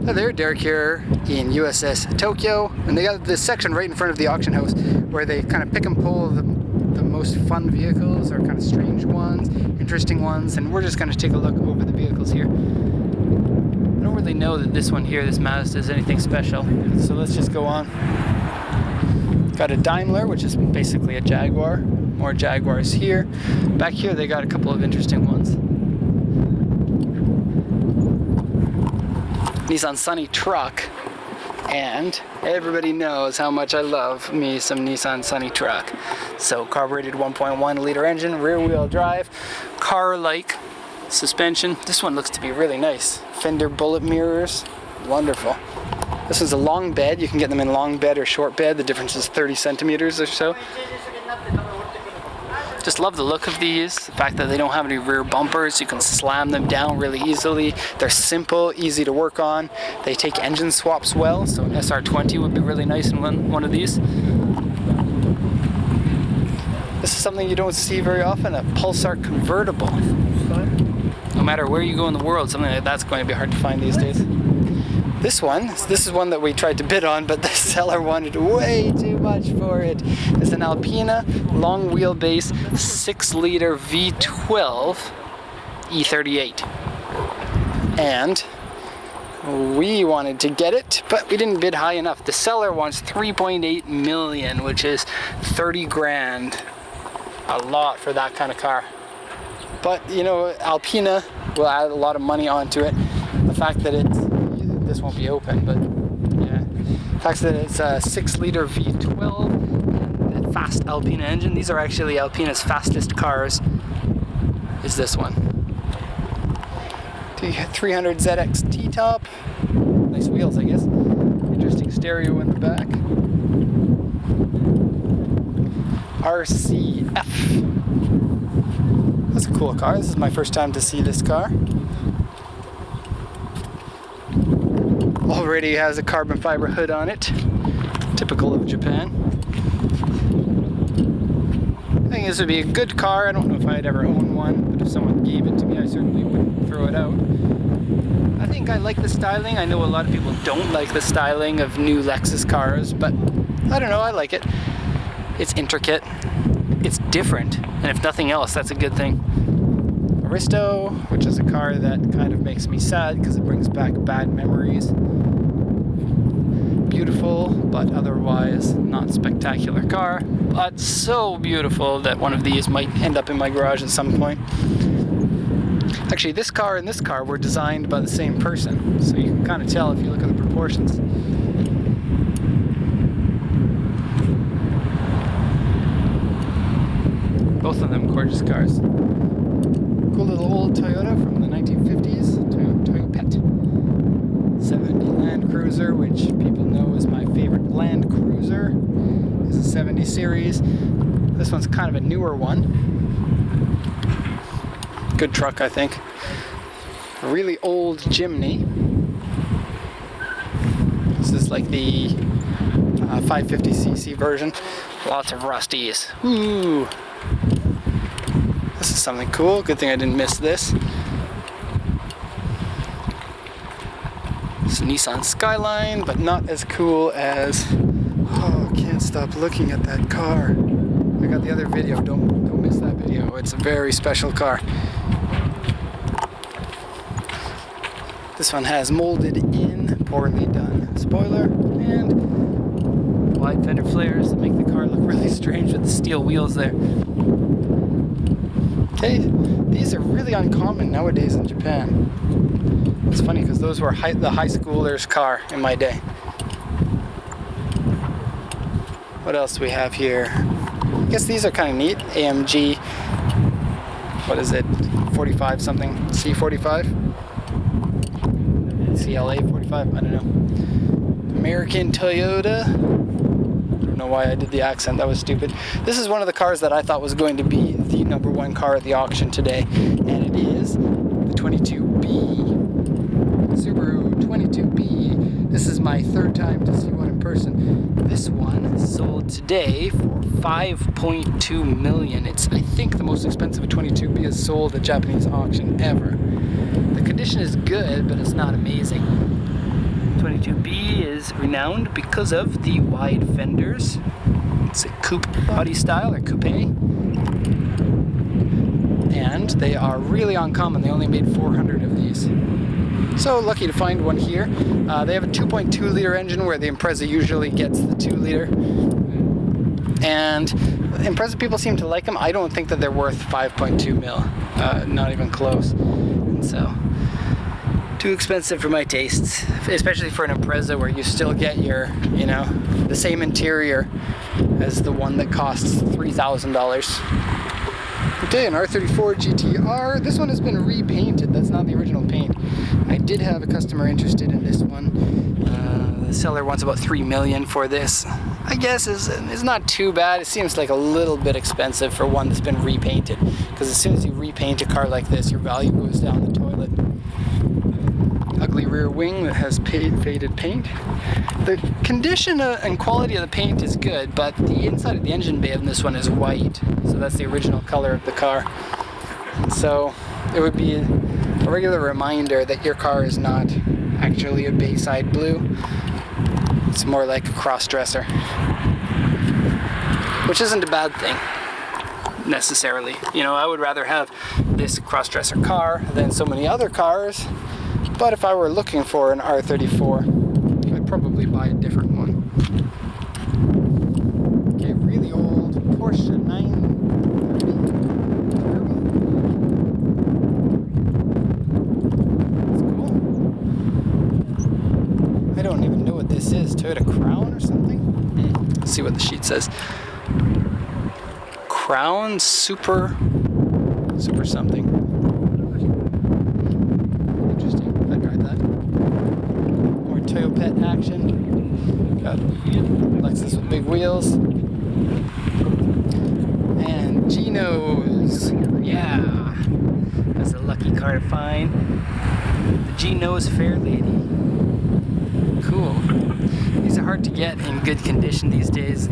Hi there, Derek here in USS Tokyo, and they got this section right in front of the auction house where they kind of pick and pull the most fun vehicles, or kind of strange ones, interesting ones, and we're just going to take a look over the vehicles here. I don't really know that this one here, this Mazda, is anything special, so let's just go on. Got a Daimler, which is basically a Jaguar. More Jaguars here. Back here they got a couple of interesting ones. Nissan Sunny truck, and everybody knows how much I love me some Nissan Sunny truck. So carbureted 1.1 liter engine, rear wheel drive, car-like suspension. This one looks to be really nice. Fender bullet mirrors, wonderful. This is a long bed. You can get them in long bed or short bed. The difference is 30 centimeters or so. Just love the look of these, the fact that they don't have any rear bumpers. You can slam them down really easily. They're simple, easy to work on. They take engine swaps well, so an SR20 would be really nice in one of these. This is something you don't see very often, a Pulsar convertible. No matter where you go in the world, something like that's going to be hard to find these days. This is one that we tried to bid on, but the seller wanted way too much for it. It's an Alpina long wheelbase 6-liter V12 E38. And we wanted to get it, but we didn't bid high enough. The seller wants 3.8 million, which is 30 grand. A lot for that kind of car. But, you know, Alpina will add a lot of money onto it. The fact that this won't be open, but yeah. The fact that it's a 6-liter V12 and a fast Alpina engine. These are actually Alpina's fastest cars. Is this one. 300 ZX T-top. Nice wheels, I guess. Interesting stereo in the back. RCF. That's a cool car. This is my first time to see this car. Already has a carbon fiber hood on it, typical of Japan. I think this would be a good car. I don't know if I'd ever own one, but if someone gave it to me, I certainly wouldn't throw it out. I think I like the styling. I know a lot of people don't like the styling of new Lexus cars, but I don't know, I like it. It's intricate, it's different, and if nothing else, that's a good thing. Aristo, which is a car that kind of makes me sad because it brings back bad memories. Beautiful, but otherwise not spectacular car, but so beautiful that one of these might end up in my garage at some point. Actually, this car and this car were designed by the same person, so you can kind of tell if you look at the proportions. Both of them gorgeous cars. Cool little old Toyota from the 1950s, Toyota Pet. 70 Land Cruiser, which people know is my favorite Land Cruiser. It's a 70 series. This one's kind of a newer one. Good truck, I think. A really old Jimny. This is like the 550cc version. Lots of rusties. Ooh. This is something cool. Good thing I didn't miss this. It's a Nissan Skyline, but not as cool as... Oh, can't stop looking at that car. I got the other video. Don't miss that video. It's a very special car. This one has molded in, poorly done spoiler, and wide fender flares that make the car look really strange with the steel wheels there. Okay, these are really uncommon nowadays in Japan. It's funny because those were the high schooler's car in my day. What else do we have here? I guess these are kind of neat. AMG, what is it, 45 something, C45? CLA 45, I don't know. American Toyota. I don't know why I did the accent, that was stupid. This is one of the cars that I thought was going to be the #1 car at the auction today, and it is the 22B. Subaru 22B. This is my third time to see one in person. This one sold today for 5.2 million. It's, I think, the most expensive 22B is sold at a Japanese auction ever. The condition is good, but it's not amazing. 22B is renowned because of the wide fenders. It's a coupe body style, or coupe. And they are really uncommon. They only made 400 of these. So lucky to find one here. They have a 2.2 liter engine where the Impreza usually gets the 2 liter. And Impreza people seem to like them. I don't think that they're worth 5.2 mil. Not even close. And so, too expensive for my tastes. Especially for an Impreza where you still get your, you know, the same interior as the one that costs $3,000. Okay, an R34 GTR. This one has been repainted. That's not the original paint. I did have a customer interested in this one. The seller wants about $3 million for this. I guess is not too bad. It seems like a little bit expensive for one that's been repainted. Because as soon as you repaint a car like this, your value goes down the toilet. Ugly rear wing that has faded paint. The condition and quality of the paint is good, but the inside of the engine bay on this one is white. So that's the original color of the car. So it would be a regular reminder that your car is not actually a Bayside blue. It's more like a cross-dresser. Which isn't a bad thing, necessarily. You know, I would rather have this cross-dresser car than so many other cars. But if I were looking for an R34, I'd probably buy a different one. Okay, really old Porsche 930 Turbo. That's cool. I don't even know what this is. Toyota Crown or something? Let's see what the sheet says. Crown Super something. Pet action. Got Lexus with big wheels. And Geno's. Yeah. That's a lucky car to find. The Geno's Fair Lady. Cool. These are hard to get in good condition these days.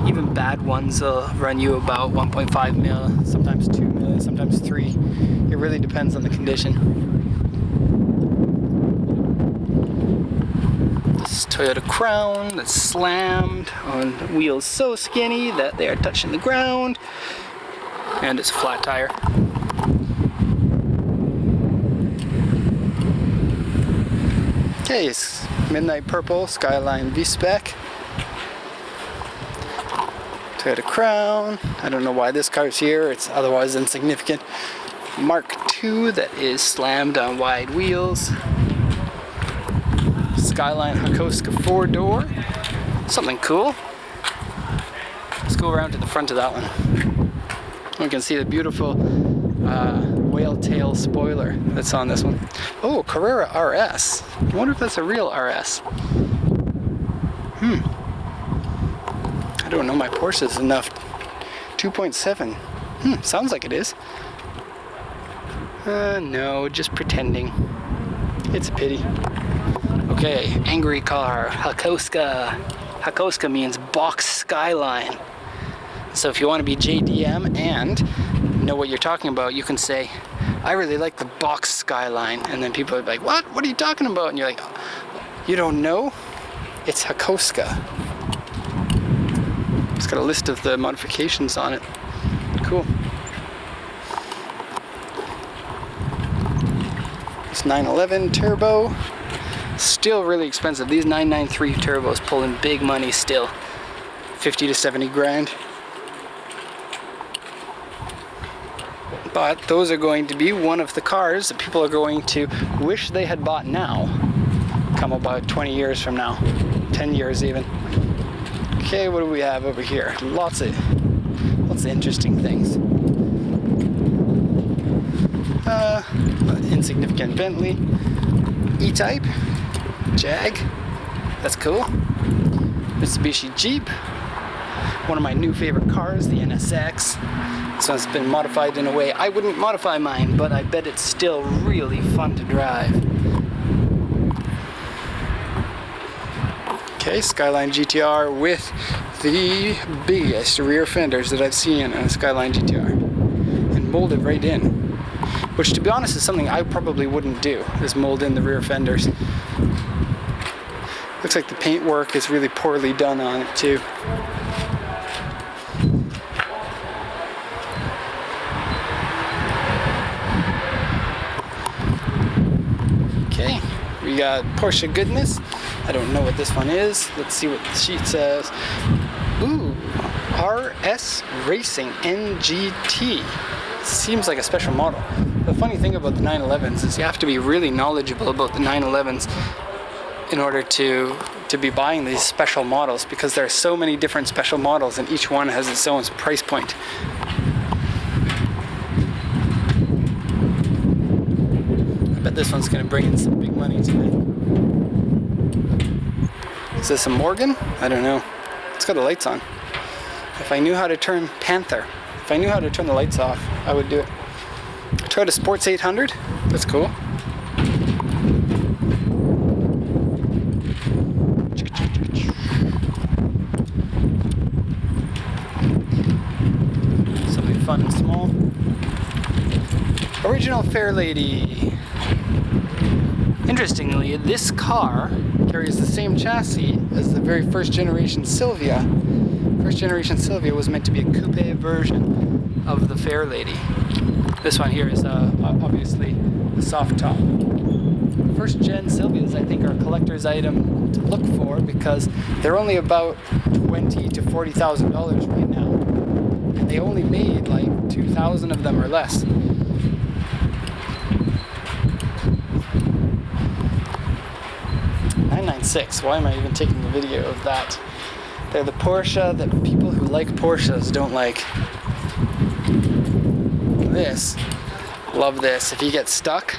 Even bad ones will run you about 1.5 mil, sometimes 2 mil, sometimes 3. It really depends on the condition. Toyota Crown that's slammed on wheels so skinny that they are touching the ground, and it's a flat tire. Okay, it's midnight purple Skyline V-Spec. Toyota Crown. I don't know why this car's here. It's otherwise insignificant. Mark II that is slammed on wide wheels. Skyline Hakosuka 4-door. Something cool. Let's go around to the front of that one. We can see the beautiful whale tail spoiler that's on this one. Oh, Carrera RS. I wonder if that's a real RS. I don't know my Porsches enough. 2.7. Sounds like it is. No, just pretending. It's a pity. Okay, angry car, Hakosuka. Hakosuka means box skyline. So if you want to be JDM and know what you're talking about, you can say, I really like the box skyline. And then people are like, what? What are you talking about? And you're like, you don't know? It's Hakosuka. It's got a list of the modifications on it. Cool. It's 911 turbo. Still really expensive. These 993 turbos pull in big money still. 50 to 70 grand. But those are going to be one of the cars that people are going to wish they had bought now. Come about 20 years from now. 10 years even. Okay, what do we have over here? Lots of interesting things. Insignificant Bentley. E-Type. Jag. That's cool. Mitsubishi Jeep. One of my new favorite cars, the NSX. This one's been modified in a way I wouldn't modify mine, but I bet it's still really fun to drive. Okay, Skyline GTR with the biggest rear fenders that I've seen on a Skyline GTR. And molded right in. Which, to be honest, is something I probably wouldn't do, is mold in the rear fenders. Looks like the paintwork is really poorly done on it too. Okay, we got Porsche goodness. I don't know what this one is. Let's see what the sheet says. Ooh, RS Racing NGT. Seems like a special model. The funny thing about the 911s is you have to be really knowledgeable about the 911s in order to be buying these special models, because there are so many different special models and each one has its own price point. I bet this one's going to bring in some big money today. Is this a Morgan? I don't know. It's got the lights on. If I knew how to turn Panther, if I knew how to turn the lights off, I would do it. Toyota Sports 800. That's cool. Something fun and small. Original Fairlady. Interestingly, this car carries the same chassis as the very first generation Silvia. First generation Silvia was meant to be a coupe version of the Fairlady. This one here is obviously a soft top. First gen Silvias, I think, are a collector's item to look for because they're only about $20,000 to $40,000 right now. And they only made like 2,000 of them or less. Why am I even taking a video of that? They're the Porsche that people who like Porsches don't like. This, love this. If you get stuck,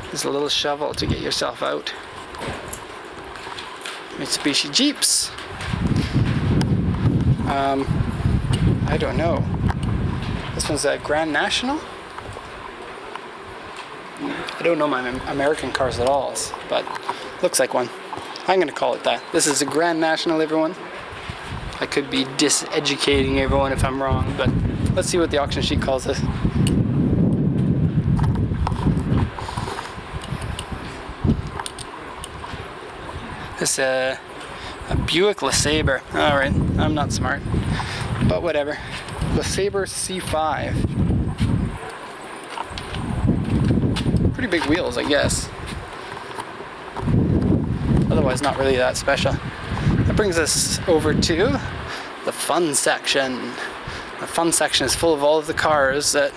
there's a little shovel to get yourself out. Mitsubishi Jeeps. I don't know. This one's a Grand National. I don't know my American cars at all, but looks like one. I'm going to call it that. This is a Grand National, everyone. I could be diseducating everyone if I'm wrong, but let's see what the auction sheet calls this. This a Buick LeSabre. Alright, I'm not smart, but whatever. LeSabre C5. Pretty big wheels, I guess. Otherwise, not really that special. That brings us over to the fun section. The fun section is full of all of the cars that,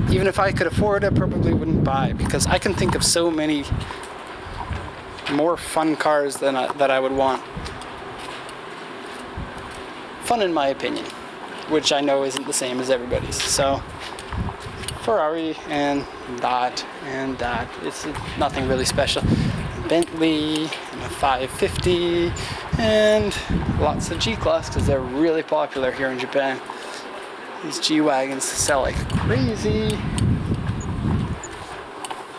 even if I could afford, I probably wouldn't buy, because I can think of so many more fun cars than that I would want. Fun in my opinion, which I know isn't the same as everybody's. So, Ferrari and that. It's nothing really special. Bentley and a 550 and lots of G-Class because they're really popular here in Japan. These G-Wagons sell like crazy.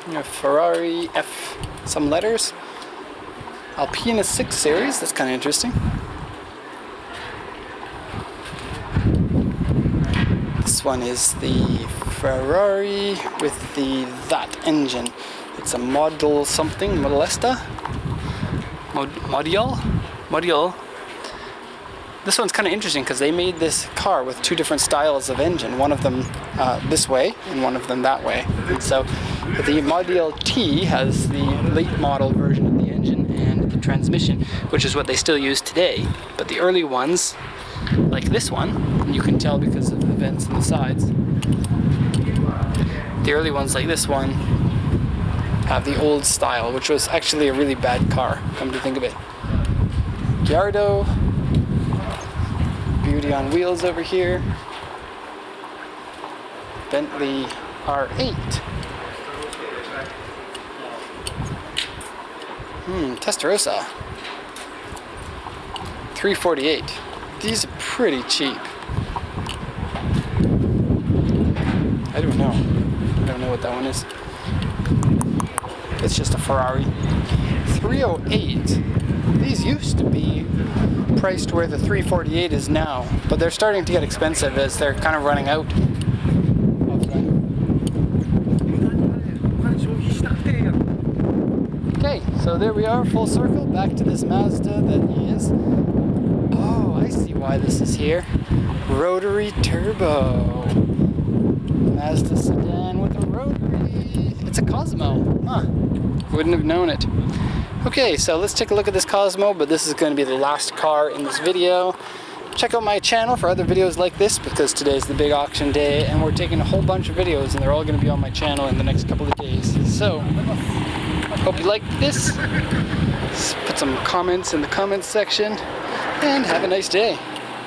You know, Ferrari F some letters. Alpina 6 Series, that's kind of interesting. This one is the Ferrari with that engine. It's a Model something, Modesta? Module? This one's kind of interesting because they made this car with two different styles of engine. One of them this way and one of them that way. And so the Model T has the late model version of the engine and the transmission, which is what they still use today. But the early ones, like this one, and you can tell because of the vents on the sides, the early ones like this one have the old style, which was actually a really bad car, come to think of it. Gallardo, beauty on wheels over here. Bentley R8. Testarossa. 348. These are pretty cheap. I don't know. I don't know what that one is. It's just a Ferrari. 308. These used to be priced where the 348 is now, but they're starting to get expensive as they're kind of running out of them. Okay, so So there we are, full circle, back to this Mazda that is... Oh, I see why this is here. Rotary turbo. Mazda sedan with a rotary. It's a Cosmo. Huh. Wouldn't have known it. Okay, so let's take a look at this Cosmo, but this is going to be the last car in this video. Check out my channel for other videos like this, because today's the big auction day and we're taking a whole bunch of videos and they're all going to be on my channel in the next couple of days. So, hope you liked this. Put some comments in the comments section and have a nice day.